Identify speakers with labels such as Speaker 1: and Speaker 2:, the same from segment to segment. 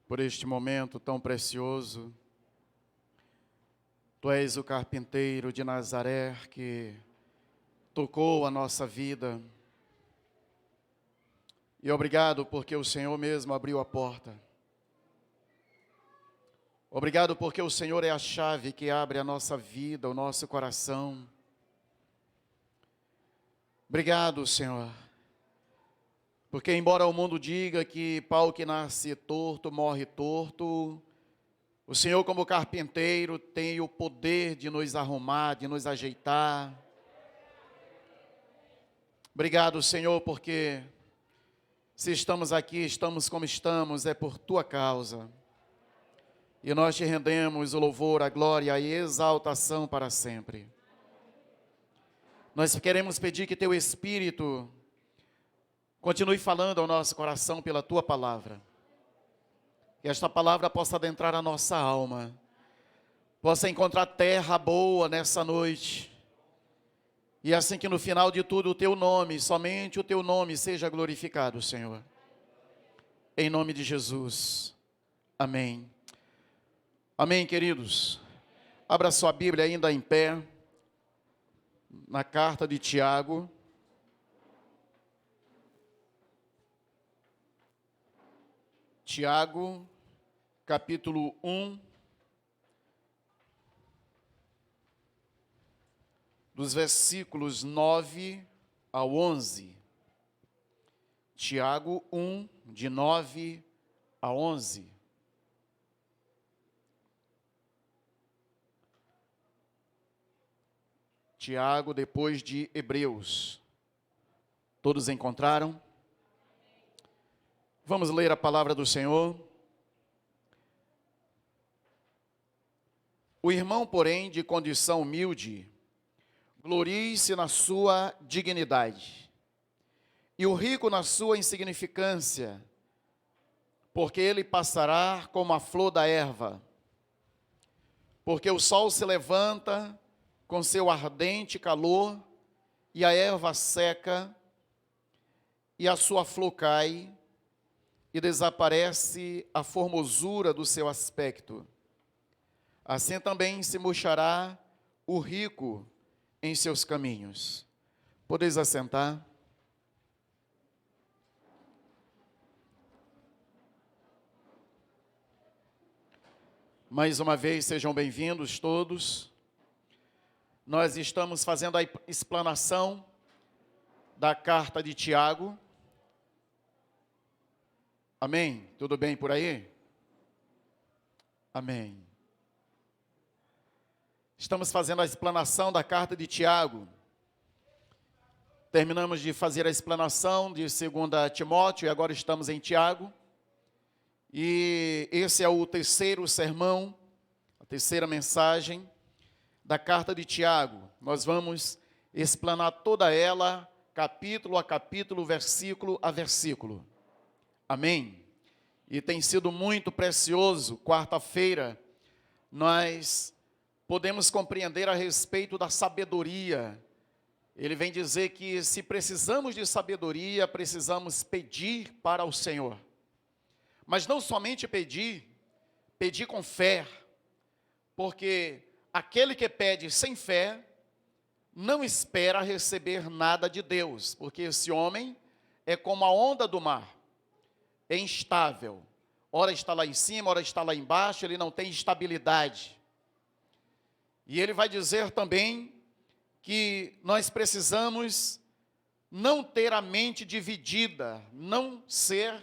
Speaker 1: por este momento tão precioso. Tu és o carpinteiro de Nazaré que tocou a nossa vida. E obrigado porque o Senhor mesmo abriu a porta. Obrigado porque o Senhor é a chave que abre a nossa vida, o nosso coração. Obrigado, Senhor. Porque embora o mundo diga que pau que nasce torto, morre torto, o Senhor como carpinteiro tem o poder de nos arrumar, de nos ajeitar. Obrigado, Senhor, porque se estamos aqui, estamos como estamos, é por Tua causa. E nós te rendemos o louvor, a glória e a exaltação para sempre. Nós queremos pedir que Teu Espírito continue falando ao nosso coração pela Tua palavra. Que esta palavra possa adentrar a nossa alma. Possa encontrar terra boa nessa noite. E assim que no final de tudo o Teu nome, somente o Teu nome seja glorificado, Senhor. Em nome de Jesus. Amém. Amém, queridos. Abra sua Bíblia ainda em pé. Na carta de Tiago. Tiago, capítulo 1, dos versículos 9 ao 11. Tiago 1, de 9 a 11. Tiago, depois de Hebreus. Todos encontraram? Vamos ler a palavra do Senhor. O irmão, porém, de condição humilde, glorie-se na sua dignidade, e o rico na sua insignificância, porque ele passará como a flor da erva. Porque o sol se levanta com seu ardente calor, e a erva seca, e a sua flor cai, e desaparece a formosura do seu aspecto. Assim também se murchará o rico em seus caminhos. Podeis assentar? Mais uma vez, sejam bem-vindos todos. Nós estamos fazendo a explanação da carta de Tiago. Amém? Tudo bem por aí? Amém. Estamos fazendo a explanação da carta de Tiago. Terminamos de fazer a explanação de 2 Timóteo e agora estamos em Tiago. E esse é o terceiro sermão, a terceira mensagem da carta de Tiago. Nós vamos explanar toda ela, capítulo a capítulo, versículo a versículo. Amém? E tem sido muito precioso. Quarta-feira, nós podemos compreender a respeito da sabedoria. Ele vem dizer que se precisamos de sabedoria, precisamos pedir para o Senhor. Mas não somente pedir com fé, porque aquele que pede sem fé, não espera receber nada de Deus, porque esse homem é como a onda do mar. É instável, ora está lá em cima, ora está lá embaixo, ele não tem estabilidade. E ele vai dizer também que nós precisamos não ter a mente dividida, não ser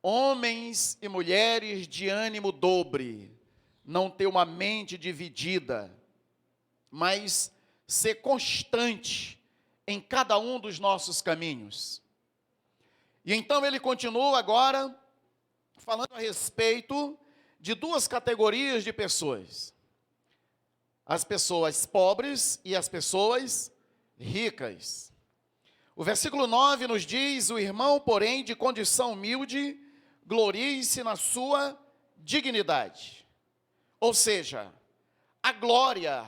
Speaker 1: homens e mulheres de ânimo dobre, não ter uma mente dividida, mas ser constante em cada um dos nossos caminhos. E então ele continua agora falando a respeito de duas categorias de pessoas. As pessoas pobres e as pessoas ricas. O versículo 9 nos diz: o irmão, porém, de condição humilde, glorie-se na sua dignidade. Ou seja, a glória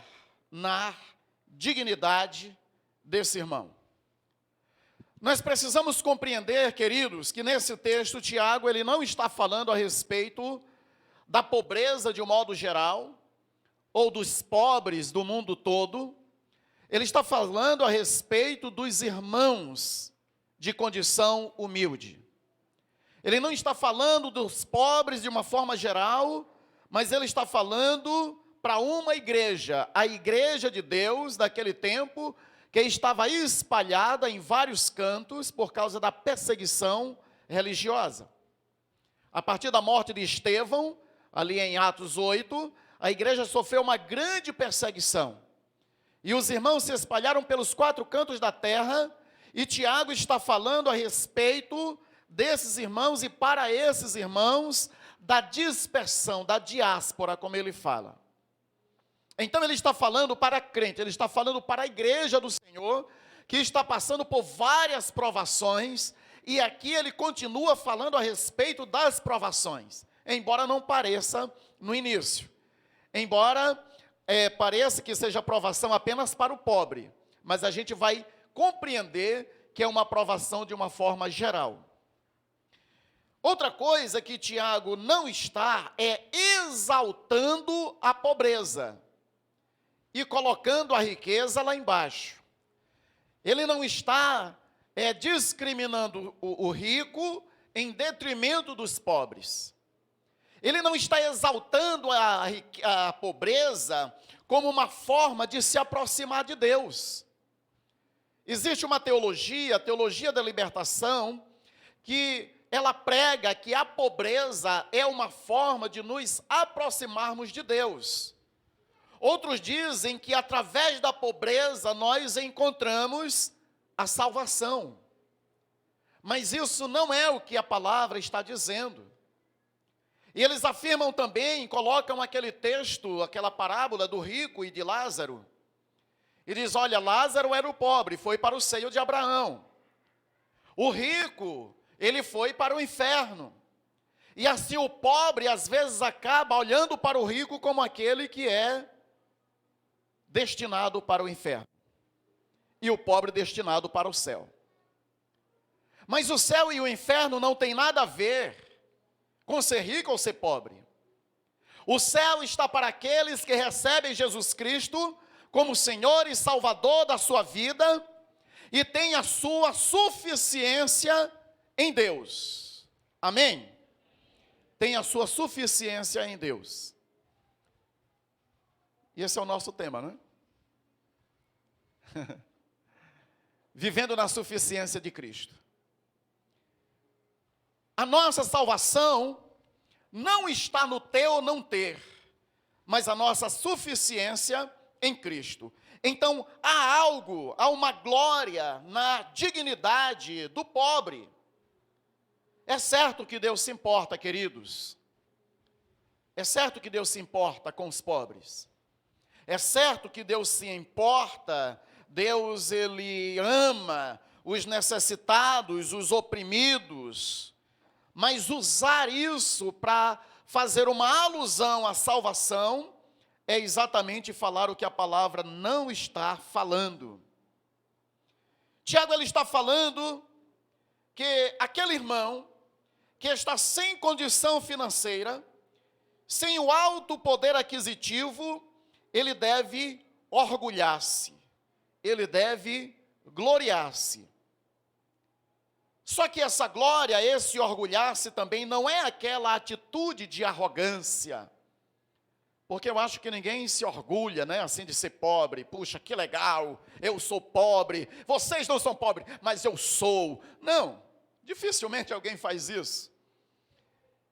Speaker 1: na dignidade desse irmão. Nós precisamos compreender, queridos, que nesse texto, Tiago, ele não está falando a respeito da pobreza de um modo geral, ou dos pobres do mundo todo. Ele está falando a respeito dos irmãos de condição humilde. Ele não está falando dos pobres de uma forma geral, mas ele está falando para uma igreja, a igreja de Deus daquele tempo, que estava espalhada em vários cantos por causa da perseguição religiosa. A partir da morte de Estevão, ali em Atos 8, a igreja sofreu uma grande perseguição. E os irmãos se espalharam pelos 4 cantos da terra, e Tiago está falando a respeito desses irmãos e para esses irmãos da dispersão, da diáspora, como ele fala. Então ele está falando para crente, ele está falando para a igreja do Senhor, que está passando por várias provações, e aqui ele continua falando a respeito das provações, embora não pareça no início, embora pareça que seja provação apenas para o pobre, mas a gente vai compreender que é uma provação de uma forma geral. Outra coisa que Tiago não está exaltando a pobreza e colocando a riqueza lá embaixo. Ele não está discriminando o rico em detrimento dos pobres. Ele não está exaltando a pobreza como uma forma de se aproximar de Deus. Existe uma teologia, a teologia da libertação, que ela prega que a pobreza é uma forma de nos aproximarmos de Deus. Outros dizem que através da pobreza nós encontramos a salvação. Mas isso não é o que a palavra está dizendo. E eles afirmam também, colocam aquele texto, aquela parábola do rico e de Lázaro. E diz, olha, Lázaro era o pobre, foi para o seio de Abraão. O rico, ele foi para o inferno. E assim o pobre, às vezes, acaba olhando para o rico como aquele que é destinado para o inferno. E o pobre destinado para o céu. Mas o céu e o inferno não tem nada a ver com ser rico ou ser pobre. O céu está para aqueles que recebem Jesus Cristo como Senhor e Salvador da sua vida e tem a sua suficiência em Deus. Amém? Tem a sua suficiência em Deus. E esse é o nosso tema, não é? Vivendo na suficiência de Cristo. A nossa salvação não está no ter ou não ter, mas a nossa suficiência em Cristo. Então, há uma glória na dignidade do pobre. É certo que Deus se importa, queridos. É certo que Deus se importa com os pobres. É certo que Deus se importa, Deus, Ele ama os necessitados, os oprimidos. Mas usar isso para fazer uma alusão à salvação é exatamente falar o que a palavra não está falando. Tiago, ele está falando que aquele irmão que está sem condição financeira, sem o alto poder aquisitivo, ele deve orgulhar-se, ele deve gloriar-se. Só que essa glória, esse orgulhar-se também não é aquela atitude de arrogância, porque eu acho que ninguém se orgulha, né, assim de ser pobre. Puxa, que legal, eu sou pobre, vocês não são pobres, mas eu sou. Não, dificilmente alguém faz isso.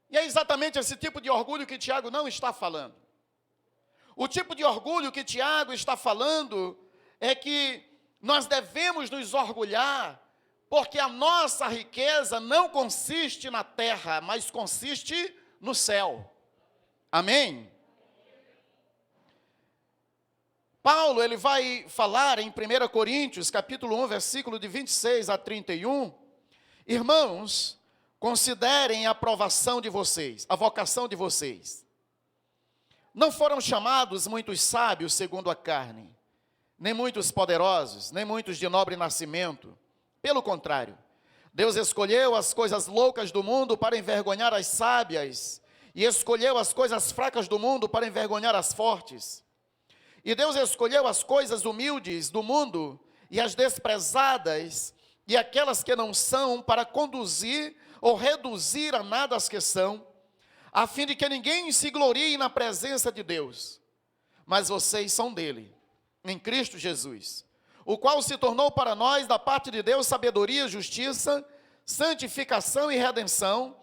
Speaker 1: E é exatamente esse tipo de orgulho que Tiago não está falando. O tipo de orgulho que Tiago está falando é que nós devemos nos orgulhar, porque a nossa riqueza não consiste na terra, mas consiste no céu. Amém? Paulo, ele vai falar em 1 Coríntios, capítulo 1, versículo de 26 a 31. Irmãos, considerem a aprovação de vocês, a vocação de vocês. Não foram chamados muitos sábios segundo a carne, nem muitos poderosos, nem muitos de nobre nascimento, Pelo contrário, Deus escolheu as coisas loucas do mundo para envergonhar as sábias, e escolheu as coisas fracas do mundo para envergonhar as fortes. E Deus escolheu as coisas humildes do mundo e as desprezadas e aquelas que não são para conduzir ou reduzir a nada as que são, a fim de que ninguém se glorie na presença de Deus. Mas vocês são dele, em Cristo Jesus, o qual se tornou para nós, da parte de Deus, sabedoria, justiça, santificação e redenção,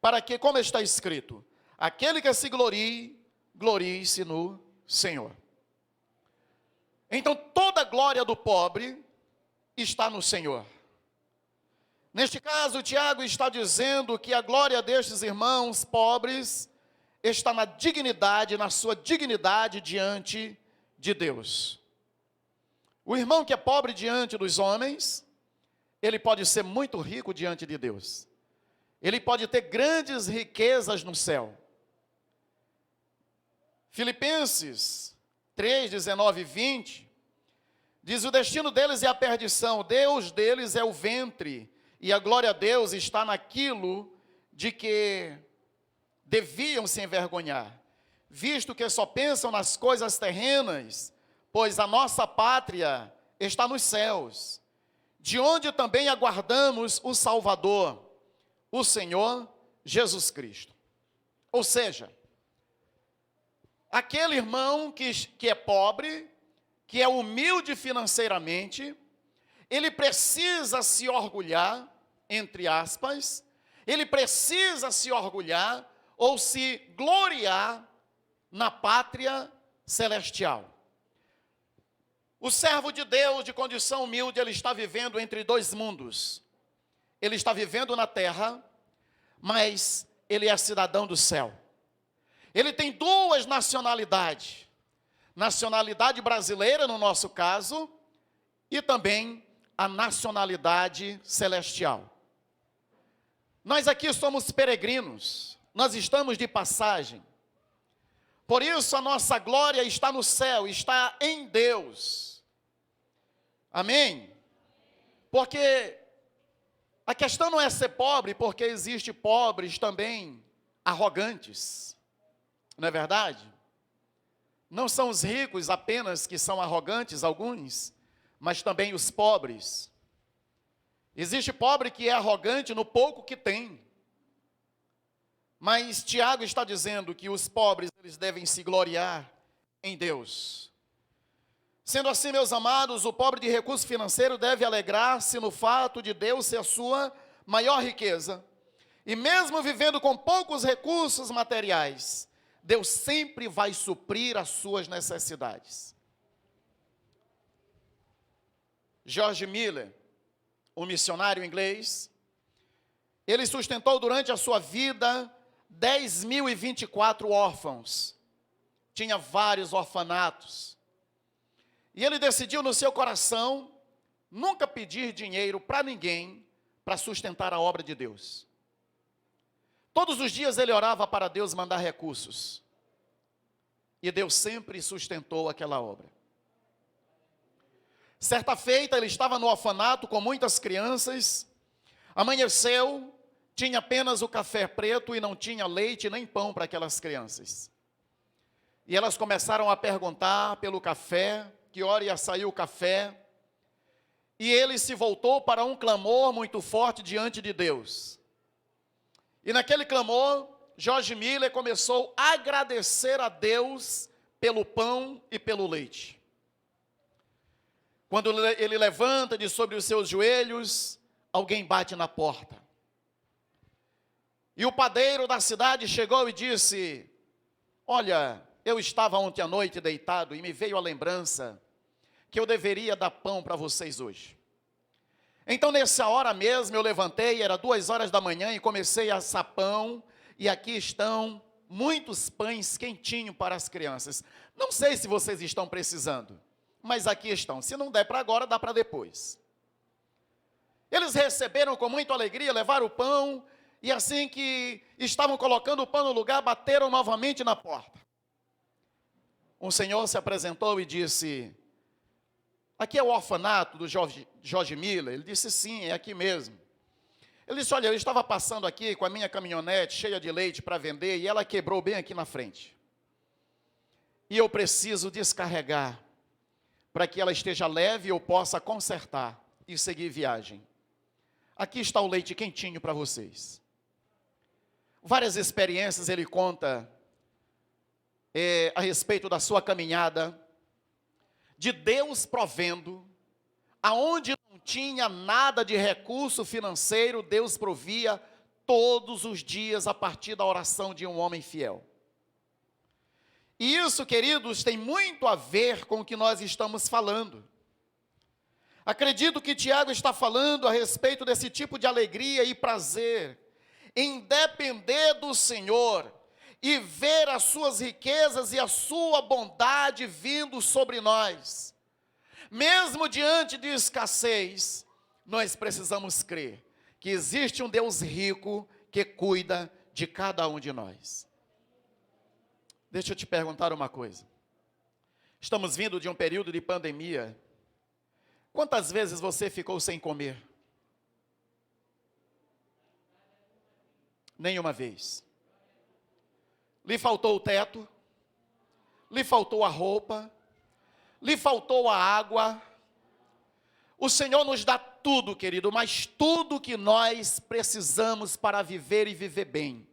Speaker 1: para que, como está escrito, aquele que se glorie, glorie-se no Senhor. Então, toda a glória do pobre está no Senhor. Neste caso, Tiago está dizendo que a glória destes irmãos pobres está na dignidade, na sua dignidade diante de Deus. O irmão que é pobre diante dos homens, ele pode ser muito rico diante de Deus. Ele pode ter grandes riquezas no céu. Filipenses 3, 19 e 20, diz: o destino deles é a perdição, o Deus deles é o ventre, e a glória a Deus está naquilo de que deviam se envergonhar, visto que só pensam nas coisas terrenas, pois a nossa pátria está nos céus, de onde também aguardamos o Salvador, o Senhor Jesus Cristo. Ou seja, aquele irmão que é pobre, que é humilde financeiramente, ele precisa se orgulhar, entre aspas, ele precisa se orgulhar ou se gloriar na pátria celestial. O servo de Deus de condição humilde, ele está vivendo entre dois mundos. Ele está vivendo na terra, mas ele é cidadão do céu. Ele tem duas nacionalidades. Nacionalidade brasileira, no nosso caso, e também a nacionalidade celestial. Nós aqui somos peregrinos, nós estamos de passagem. Por isso a nossa glória está no céu, está em Deus. Amém? Porque a questão não é ser pobre, porque existe pobres também arrogantes. Não é verdade? Não são os ricos apenas que são arrogantes, alguns, mas também os pobres. Existe pobre que é arrogante no pouco que tem. Mas Tiago está dizendo que os pobres, eles devem se gloriar em Deus. Sendo assim, meus amados, o pobre de recurso financeiro deve alegrar-se no fato de Deus ser a sua maior riqueza. E mesmo vivendo com poucos recursos materiais, Deus sempre vai suprir as suas necessidades. George Miller, um missionário inglês, ele sustentou durante a sua vida 10.024 órfãos. Tinha vários orfanatos. E ele decidiu no seu coração nunca pedir dinheiro para ninguém para sustentar a obra de Deus. Todos os dias ele orava para Deus mandar recursos. E Deus sempre sustentou aquela obra. Certa feita, ele estava no orfanato com muitas crianças. Amanheceu, tinha apenas o café preto e não tinha leite nem pão para aquelas crianças. E elas começaram a perguntar pelo café, que hora ia sair o café. E ele se voltou para um clamor muito forte diante de Deus. E naquele clamor, George Miller começou a agradecer a Deus pelo pão e pelo leite. Quando ele levanta de sobre os seus joelhos, alguém bate na porta. E o padeiro da cidade chegou e disse: olha, eu estava ontem à noite deitado e me veio a lembrança que eu deveria dar pão para vocês hoje. Então, nessa hora mesmo, eu levantei, era 2 horas da manhã, e comecei a assar pão, e aqui estão muitos pães quentinhos para as crianças. Não sei se vocês estão precisando, mas aqui estão. Se não der para agora, dá para depois. Eles receberam com muita alegria, levaram o pão, e assim que estavam colocando o pão no lugar, bateram novamente na porta. Um senhor se apresentou e disse: aqui é o orfanato do George Miller? Ele disse, sim, é aqui mesmo. Ele disse, olha, eu estava passando aqui com a minha caminhonete cheia de leite para vender e ela quebrou bem aqui na frente. E eu preciso descarregar para que ela esteja leve e eu possa consertar e seguir viagem. Aqui está o leite quentinho para vocês. Várias experiências ele conta a respeito da sua caminhada, de Deus provendo, aonde não tinha nada de recurso financeiro, Deus provia todos os dias a partir da oração de um homem fiel. E isso, queridos, tem muito a ver com o que nós estamos falando. Acredito que Tiago está falando a respeito desse tipo de alegria e prazer, em depender do Senhor e ver as suas riquezas e a sua bondade vindo sobre nós. Mesmo diante de escassez, nós precisamos crer que existe um Deus rico que cuida de cada um de nós. Deixa eu te perguntar uma coisa. Estamos vindo de um período de pandemia. Quantas vezes você ficou sem comer? Nenhuma vez. Lhe faltou o teto? Lhe faltou a roupa? Lhe faltou a água? O Senhor nos dá tudo, querido, mas tudo que nós precisamos para viver e viver bem.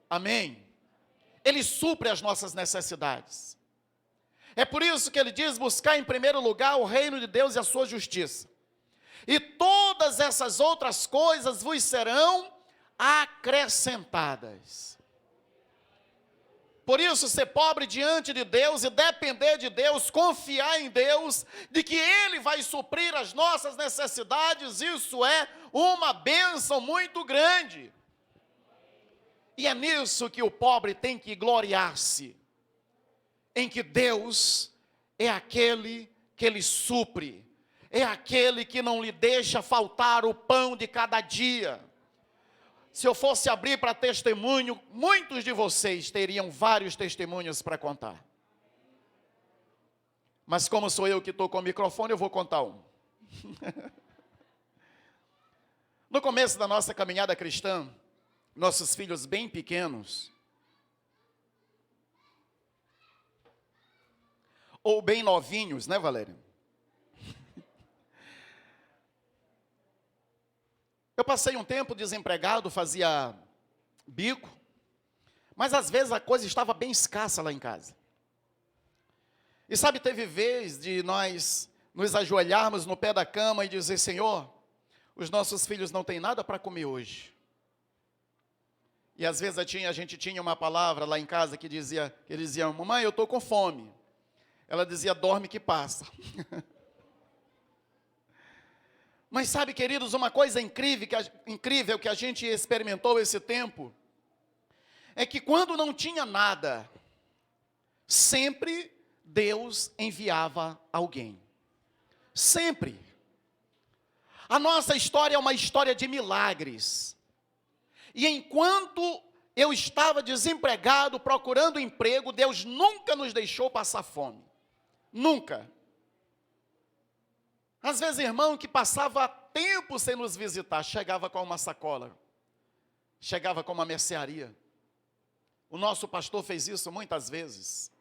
Speaker 1: Amém? Ele supre as nossas necessidades. É por isso que ele diz, buscar em primeiro lugar o reino de Deus e a sua justiça. E todas essas outras coisas vos serão acrescentadas. Por isso, ser pobre diante de Deus e depender de Deus, confiar em Deus, de que Ele vai suprir as nossas necessidades, isso é uma bênção muito grande. E é nisso que o pobre tem que gloriar-se, em que Deus é aquele que lhe supre, é aquele que não lhe deixa faltar o pão de cada dia. Se eu fosse abrir para testemunho, muitos de vocês teriam vários testemunhos para contar. Mas como sou eu que estou com o microfone, eu vou contar um. No começo da nossa caminhada cristã, nossos filhos bem pequenos, ou bem novinhos, né, Valéria? Eu passei um tempo desempregado, fazia bico, mas às vezes a coisa estava bem escassa lá em casa. E sabe, teve vez de nós nos ajoelharmos no pé da cama e dizer, Senhor, os nossos filhos não têm nada para comer hoje. E às vezes a gente tinha uma palavra lá em casa que dizia, mamãe, eu estou com fome. Ela dizia, dorme que passa. Mas sabe, queridos, uma coisa incrível que a gente experimentou esse tempo, é que quando não tinha nada, sempre Deus enviava alguém. Sempre. A nossa história é uma história de milagres. E enquanto eu estava desempregado, procurando emprego, Deus nunca nos deixou passar fome. Nunca. Às vezes, irmão, que passava tempo sem nos visitar, chegava com uma sacola, chegava com uma mercearia. O nosso pastor fez isso muitas vezes.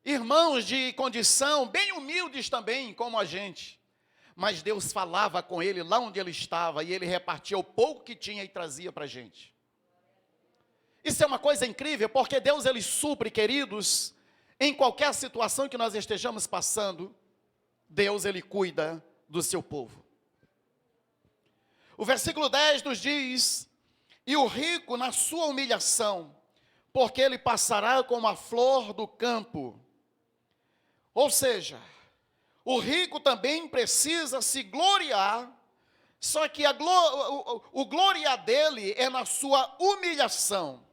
Speaker 1: Irmãos de condição, bem humildes também, como a gente. Mas Deus falava com ele lá onde ele estava, e ele repartia o pouco que tinha e trazia para a gente. Isso é uma coisa incrível, porque Deus, ele supre, queridos, em qualquer situação que nós estejamos passando, Deus, ele cuida do seu povo. O versículo 10 nos diz, e o rico na sua humilhação, porque ele passará como a flor do campo. Ou seja, o rico também precisa se gloriar, só que o gloriar dele é na sua humilhação.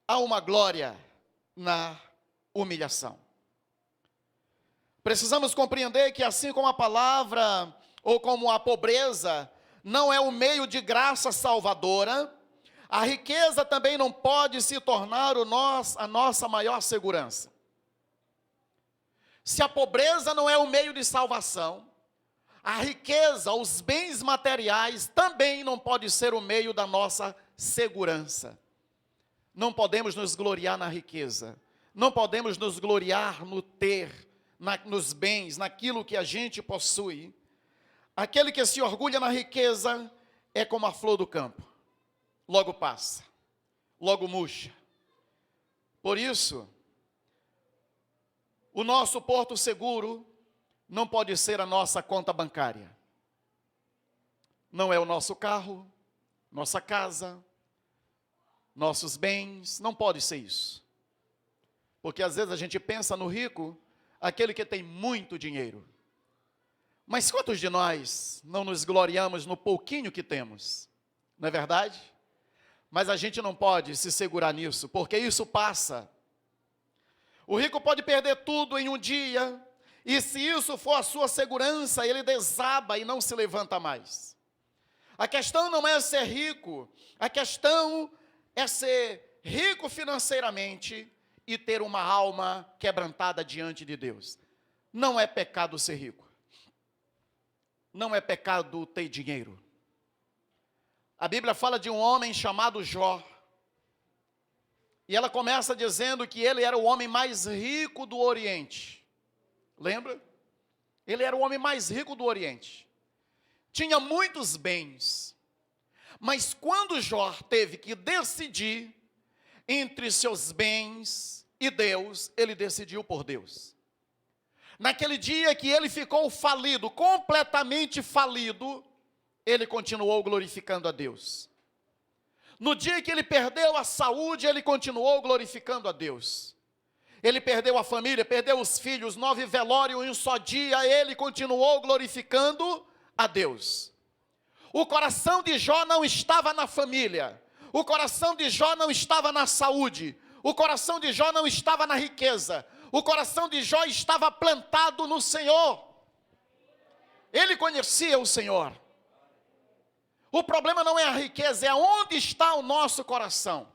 Speaker 1: Há uma glória na humilhação. Precisamos compreender que assim como a palavra, ou como a pobreza, não é o meio de graça salvadora, a riqueza também não pode se tornar a nossa maior segurança. Se a pobreza não é o meio de salvação, a riqueza, os bens materiais também não pode ser o meio da nossa segurança. Não podemos nos gloriar na riqueza, não podemos nos gloriar no ter, nos bens, naquilo que a gente possui. Aquele que se orgulha na riqueza é como a flor do campo, logo passa, logo murcha. Por isso, o nosso porto seguro não pode ser a nossa conta bancária. Não é o nosso carro, nossa casa, nossos bens, não pode ser isso. Porque às vezes a gente pensa no rico, aquele que tem muito dinheiro. Mas quantos de nós não nos gloriamos no pouquinho que temos? Não é verdade? Mas a gente não pode se segurar nisso, porque isso passa. O rico pode perder tudo em um dia, e se isso for a sua segurança, ele desaba e não se levanta mais. A questão não é ser rico, a questão é ser rico financeiramente e ter uma alma quebrantada diante de Deus. Não é pecado ser rico. Não é pecado ter dinheiro. A Bíblia fala de um homem chamado Jó. E ela começa dizendo que ele era o homem mais rico do Oriente. Lembra? Ele era o homem mais rico do Oriente. Tinha muitos bens. Mas quando Jó teve que decidir entre seus bens e Deus, ele decidiu por Deus. Naquele dia que ele ficou falido, completamente falido, ele continuou glorificando a Deus. No dia que ele perdeu a saúde, ele continuou glorificando a Deus. Ele perdeu a família, perdeu os filhos, 9 velórios em um só dia, ele continuou glorificando a Deus. O coração de Jó não estava na família, o coração de Jó não estava na saúde, o coração de Jó não estava na riqueza, o coração de Jó estava plantado no Senhor. Ele conhecia o Senhor. O problema não é a riqueza, é onde está o nosso coração.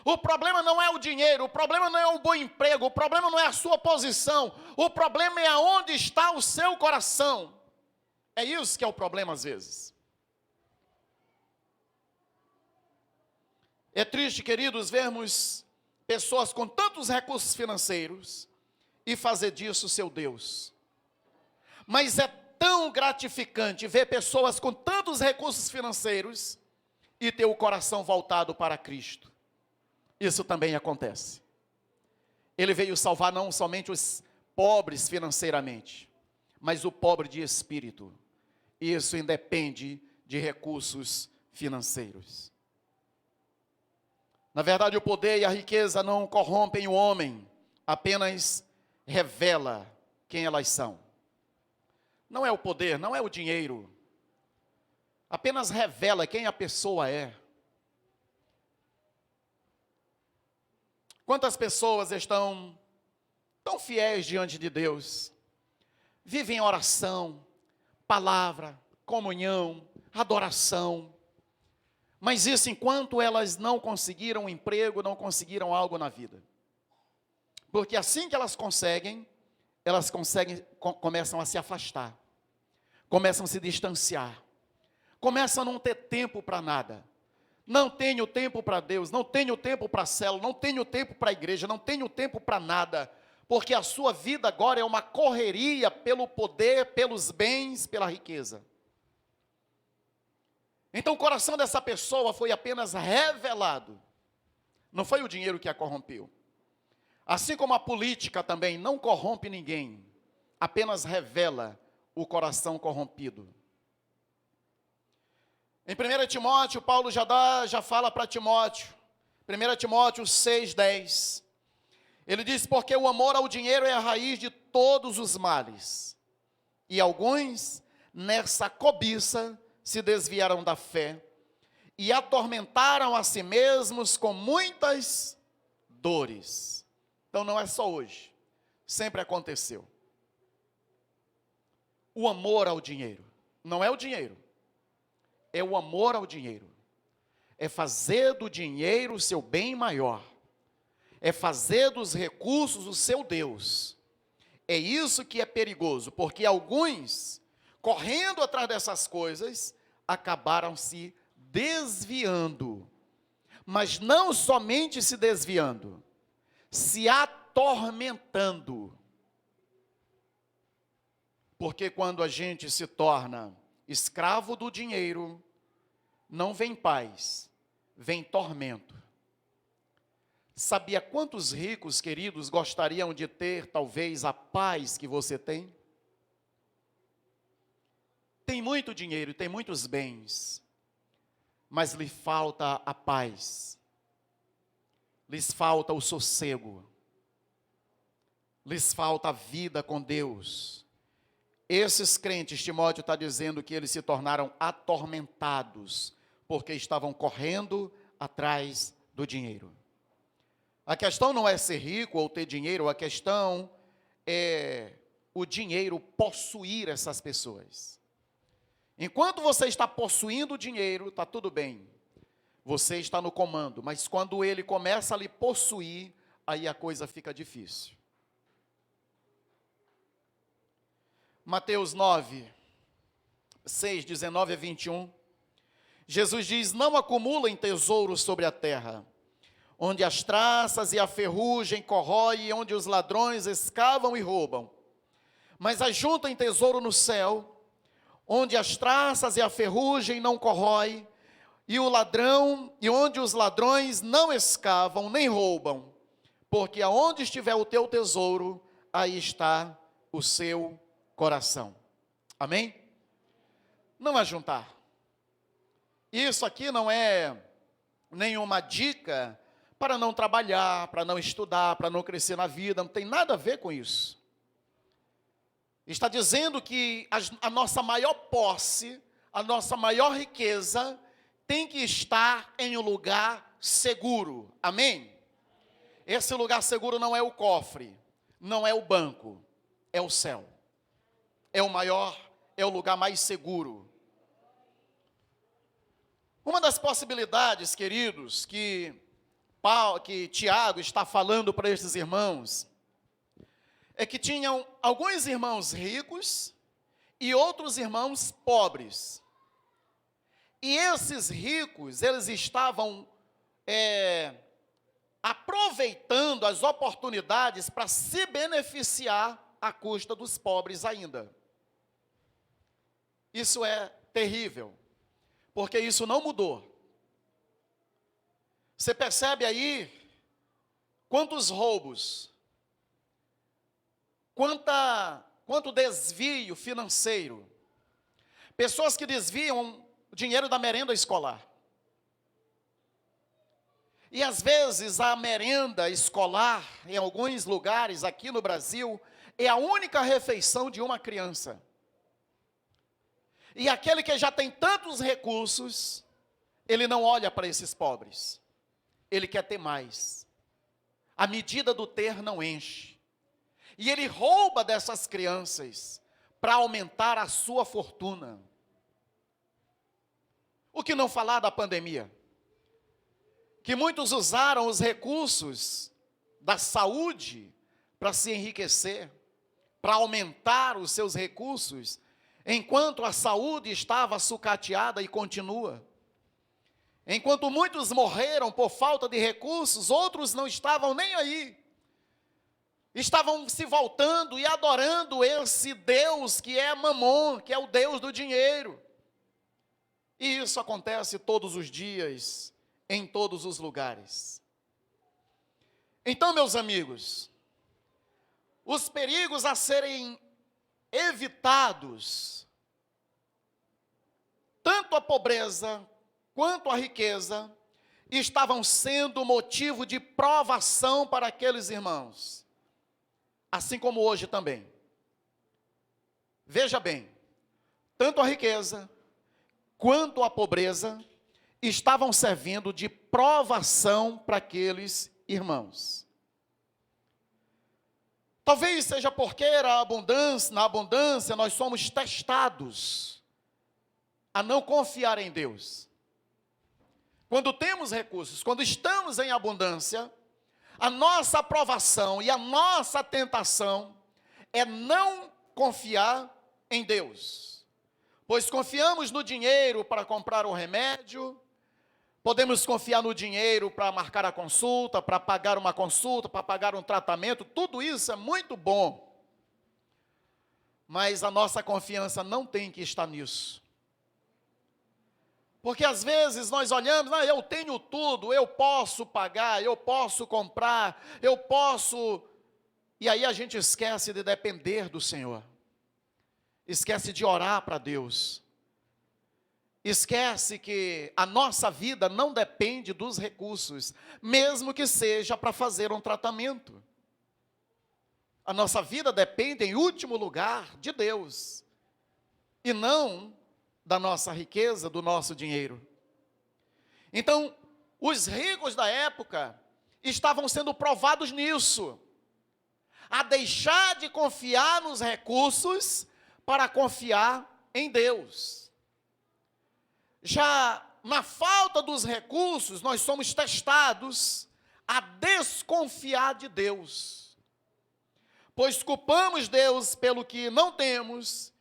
Speaker 1: O problema não é o dinheiro, o problema não é o bom emprego, o problema não é a sua posição, o problema é aonde está o seu coração. É isso que é o problema às vezes. É triste, queridos, vermos pessoas com tantos recursos financeiros e fazer disso seu Deus. Mas é tão gratificante ver pessoas com tantos recursos financeiros e ter o coração voltado para Cristo. Isso também acontece. Ele veio salvar não somente os pobres financeiramente, mas o pobre de espírito. Isso independe de recursos financeiros. Na verdade, o poder e a riqueza não corrompem o homem, apenas revela quem elas são. Não é o poder, não é o dinheiro, apenas revela quem a pessoa é. Quantas pessoas estão tão fiéis diante de Deus, vivem em oração, palavra, comunhão, adoração, mas isso enquanto elas não conseguiram um emprego, não conseguiram algo na vida. Porque assim que elas conseguem, começam a se afastar, começam a se distanciar, começam a não ter tempo para nada. Não tenho tempo para Deus, não tenho tempo para a célula, não tenho tempo para a igreja, não tenho tempo para nada, porque a sua vida agora é uma correria pelo poder, pelos bens, pela riqueza. Então o coração dessa pessoa foi apenas revelado, não foi o dinheiro que a corrompeu. Assim como a política também não corrompe ninguém, apenas revela o coração corrompido. Em 1 Timóteo, Paulo já fala para Timóteo, 1 Timóteo 6,10, ele diz, porque o amor ao dinheiro é a raiz de todos os males, e alguns nessa cobiça se desviaram da fé, e atormentaram a si mesmos com muitas dores. Então não é só hoje, sempre aconteceu. O amor ao dinheiro, não é o dinheiro, é o amor ao dinheiro, é fazer do dinheiro o seu bem maior, é fazer dos recursos o seu Deus, É isso que é perigoso, porque alguns, correndo atrás dessas coisas, acabaram se desviando. Mas não somente se desviando, se atormentando. Porque quando a gente se torna escravo do dinheiro, não vem paz, vem tormento. Sabia quantos ricos, queridos, gostariam de ter, talvez, a paz que você tem? Tem muito dinheiro, tem muitos bens, mas lhe falta a paz, lhes falta o sossego, lhes falta a vida com Deus. Esses crentes, Timóteo está dizendo que eles se tornaram atormentados, porque estavam correndo atrás do dinheiro. A questão não é ser rico ou ter dinheiro, a questão é o dinheiro possuir essas pessoas. Enquanto você está possuindo o dinheiro, está tudo bem. Você está no comando, mas quando ele começa a lhe possuir, aí a coisa fica difícil. Mateus 9, 6, 19 a 21. Jesus diz: não acumulem tesouros sobre a terra, onde as traças e a ferrugem corroem, e onde os ladrões escavam e roubam. Mas ajuntem tesouro no céu, onde as traças e a ferrugem não corroem, e onde os ladrões não escavam nem roubam. Porque aonde estiver o teu tesouro, aí está o seu coração. Amém? Não ajuntar. Isso aqui não é nenhuma dica para não trabalhar, para não estudar, para não crescer na vida, não tem nada a ver com isso. Está dizendo que a nossa maior posse, a nossa maior riqueza, tem que estar em um lugar seguro. Amém? Esse lugar seguro não é o cofre, não é o banco, é o céu. É o maior, é o lugar mais seguro. Uma das possibilidades, queridos, que Tiago está falando para esses irmãos, é que tinham alguns irmãos ricos e outros irmãos pobres. E esses ricos, eles estavam aproveitando as oportunidades para se beneficiar à custa dos pobres ainda. Isso é terrível, porque isso não mudou. Você percebe aí quantos roubos, quanto desvio financeiro, pessoas que desviam o dinheiro da merenda escolar. E às vezes a merenda escolar, em alguns lugares aqui no Brasil, é a única refeição de uma criança. E aquele que já tem tantos recursos, ele não olha para esses pobres. Ele quer ter mais. A medida do ter não enche. E ele rouba dessas crianças para aumentar a sua fortuna. O que não falar da pandemia? Que muitos usaram os recursos da saúde para se enriquecer, para aumentar os seus recursos, enquanto a saúde estava sucateada e continua. Enquanto muitos morreram por falta de recursos, outros não estavam nem aí. Estavam se voltando e adorando esse Deus que é Mamon, que é o Deus do dinheiro. E isso acontece todos os dias, em todos os lugares. Então, meus amigos, os perigos a serem evitados, tanto a pobreza quanto a riqueza, estavam sendo motivo de provação para aqueles irmãos, assim como hoje também. Veja bem, tanto a riqueza quanto a pobreza estavam servindo de provação para aqueles irmãos. Talvez seja porque na abundância nós somos testados a não confiar em Deus. Quando temos recursos, quando estamos em abundância, a nossa aprovação e a nossa tentação é não confiar em Deus. Pois confiamos no dinheiro para comprar um remédio, podemos confiar no dinheiro para marcar a consulta, para pagar uma consulta, para pagar um tratamento, tudo isso é muito bom. Mas a nossa confiança não tem que estar nisso. Porque às vezes nós olhamos, eu tenho tudo, eu posso pagar, eu posso comprar, eu posso... E aí a gente esquece de depender do Senhor. Esquece de orar para Deus. Esquece que a nossa vida não depende dos recursos, mesmo que seja para fazer um tratamento. A nossa vida depende, em último lugar, de Deus, e não da nossa riqueza, do nosso dinheiro. Então, os ricos da época estavam sendo provados nisso, a deixar de confiar nos recursos para confiar em Deus. Já na falta dos recursos, nós somos testados a desconfiar de Deus, pois culpamos Deus pelo que não temos,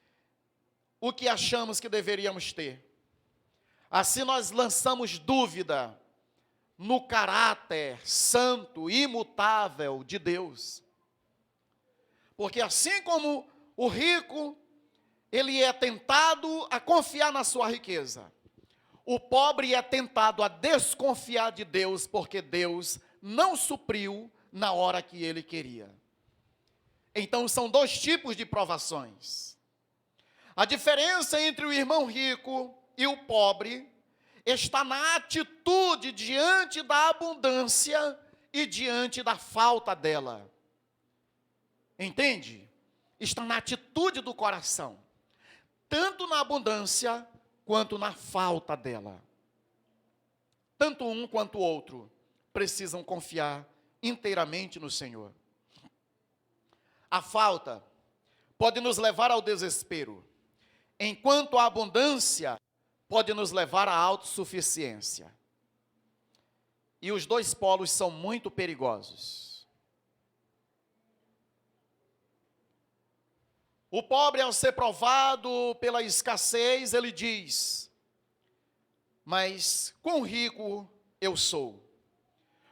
Speaker 1: o que achamos que deveríamos ter. Assim nós lançamos dúvida no caráter santo, imutável de Deus. Porque assim como o rico, ele é tentado a confiar na sua riqueza, o pobre é tentado a desconfiar de Deus, porque Deus não supriu na hora que ele queria. Então são dois tipos de provações. A diferença entre o irmão rico e o pobre está na atitude diante da abundância e diante da falta dela. Entende? Está na atitude do coração, tanto na abundância quanto na falta dela. Tanto um quanto o outro precisam confiar inteiramente no Senhor. A falta pode nos levar ao desespero, enquanto a abundância pode nos levar à autossuficiência. E os dois polos são muito perigosos. O pobre, ao ser provado pela escassez, ele diz: mas quão rico eu sou.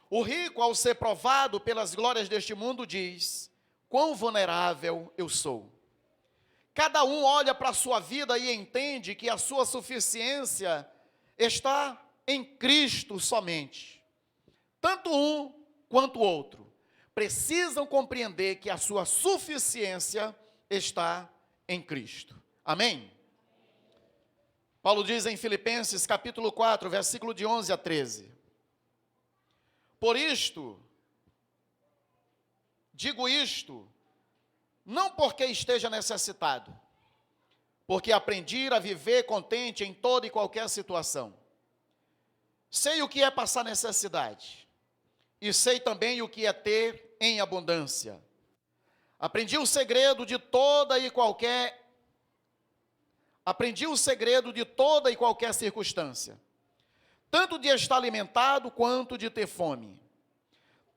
Speaker 1: O rico, ao ser provado pelas glórias deste mundo, diz: quão vulnerável eu sou. Cada um olha para a sua vida e entende que a sua suficiência está em Cristo somente. Tanto um quanto o outro precisam compreender que a sua suficiência está em Cristo. Amém? Paulo diz em Filipenses capítulo 4, versículo de 11 a 13. Por isto, digo isto, não porque esteja necessitado, porque aprendi a viver contente em toda e qualquer situação. Sei o que é passar necessidade, e sei também o que é ter em abundância. Aprendi o segredo de toda e qualquer circunstância, tanto de estar alimentado quanto de ter fome,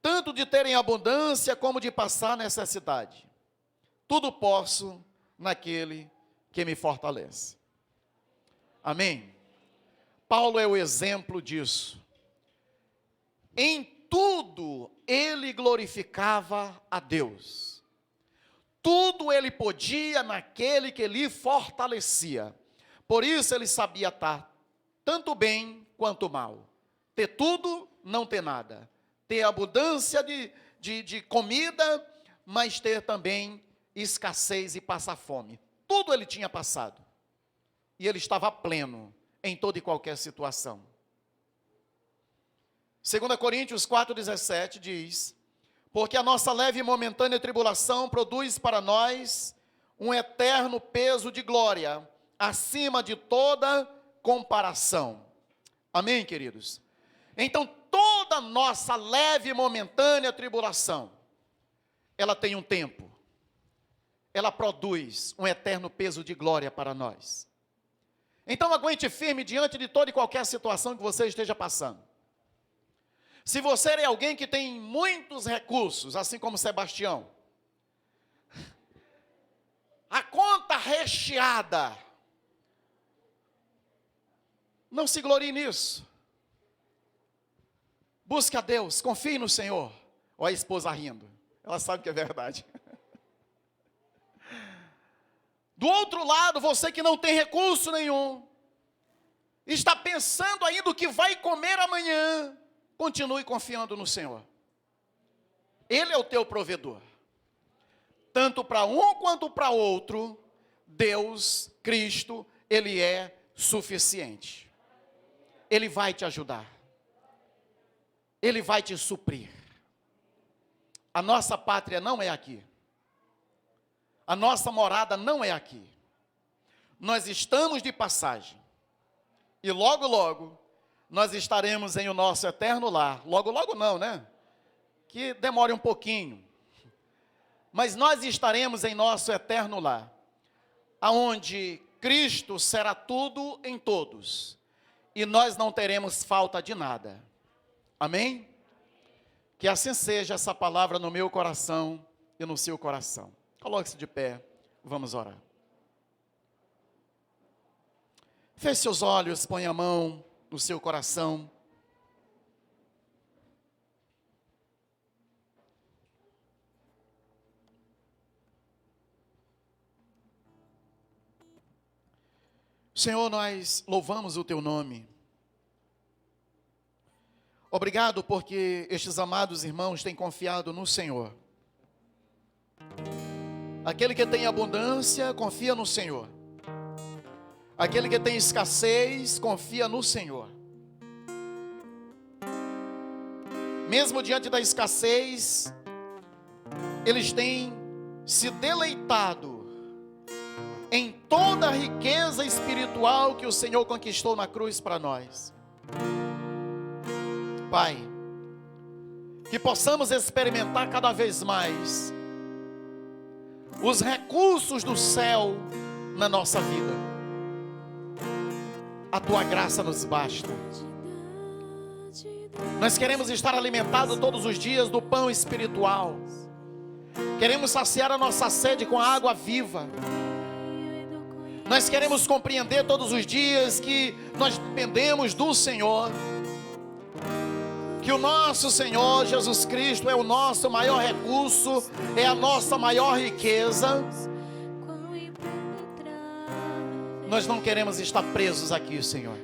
Speaker 1: tanto de ter em abundância como de passar necessidade. Tudo posso naquele que me fortalece. Amém? Paulo é o exemplo disso. Em tudo ele glorificava a Deus. Tudo ele podia naquele que lhe fortalecia. Por isso ele sabia estar tanto bem quanto mal. Ter tudo, não ter nada. Ter abundância de comida, mas ter também escassez e passar fome. Tudo ele tinha passado. E ele estava pleno em toda e qualquer situação. 2 Coríntios 4,17 diz: porque a nossa leve e momentânea tribulação produz para nós um eterno peso de glória, acima de toda comparação. Amém, queridos? Então, toda nossa leve e momentânea tribulação, ela tem um tempo. Ela produz um eterno peso de glória para nós. Então, aguente firme diante de toda e qualquer situação que você esteja passando. Se você é alguém que tem muitos recursos, assim como Sebastião, a conta recheada. Não se glorie nisso. Busque a Deus, confie no Senhor. Olha a esposa rindo, ela sabe que é verdade. Do outro lado, você que não tem recurso nenhum, está pensando ainda o que vai comer amanhã, continue confiando no Senhor. Ele é o teu provedor. Tanto para um quanto para outro, Deus, Cristo, Ele é suficiente. Ele vai te ajudar. Ele vai te suprir. A nossa pátria não é aqui. A nossa morada não é aqui. Nós estamos de passagem. E logo, logo, nós estaremos em o nosso eterno lar. Logo, logo não, né? Que demore um pouquinho. Mas nós estaremos em nosso eterno lar, aonde Cristo será tudo em todos. E nós não teremos falta de nada. Amém? Que assim seja essa palavra no meu coração e no seu coração. Coloque-se de pé, vamos orar. Feche seus olhos, põe a mão no seu coração. Senhor, nós louvamos o teu nome. Obrigado porque estes amados irmãos têm confiado no Senhor. Aquele que tem abundância, confia no Senhor. Aquele que tem escassez, confia no Senhor. Mesmo diante da escassez, eles têm se deleitado em toda a riqueza espiritual que o Senhor conquistou na cruz para nós. Pai, que possamos experimentar cada vez mais os recursos do céu na nossa vida. A tua graça nos basta. Nós queremos estar alimentados todos os dias do pão espiritual. Queremos saciar a nossa sede com a água viva. Nós queremos compreender todos os dias que nós dependemos do Senhor. Que o nosso Senhor Jesus Cristo é o nosso maior recurso, é a nossa maior riqueza. Nós não queremos estar presos aqui, Senhor.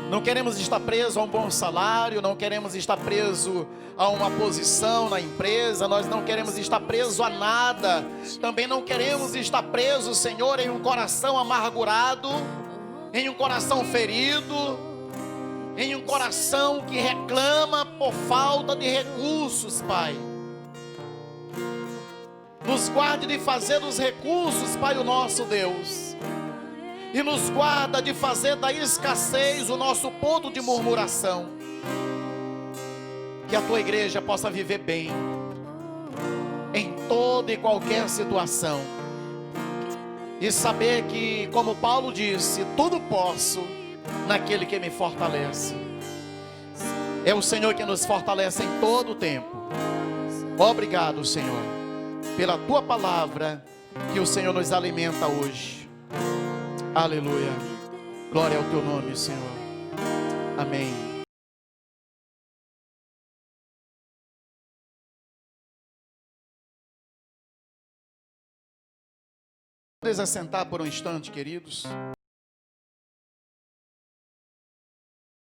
Speaker 1: Não queremos estar presos a um bom salário, não queremos estar presos a uma posição na empresa, nós não queremos estar presos a nada. Também não queremos estar presos, Senhor, em um coração amargurado, em um coração ferido, em um coração que reclama por falta de recursos, Pai. Nos guarde de fazer dos recursos, Pai, o nosso Deus. E nos guarda de fazer da escassez o nosso ponto de murmuração. Que a tua igreja possa viver bem, em toda e qualquer situação. E saber que, como Paulo disse, tudo posso naquele que me fortalece. É o Senhor que nos fortalece em todo o tempo. Obrigado, Senhor, pela tua palavra que o Senhor nos alimenta hoje. Aleluia. Glória ao teu nome, Senhor. Amém. Podem assentar por um instante, queridos.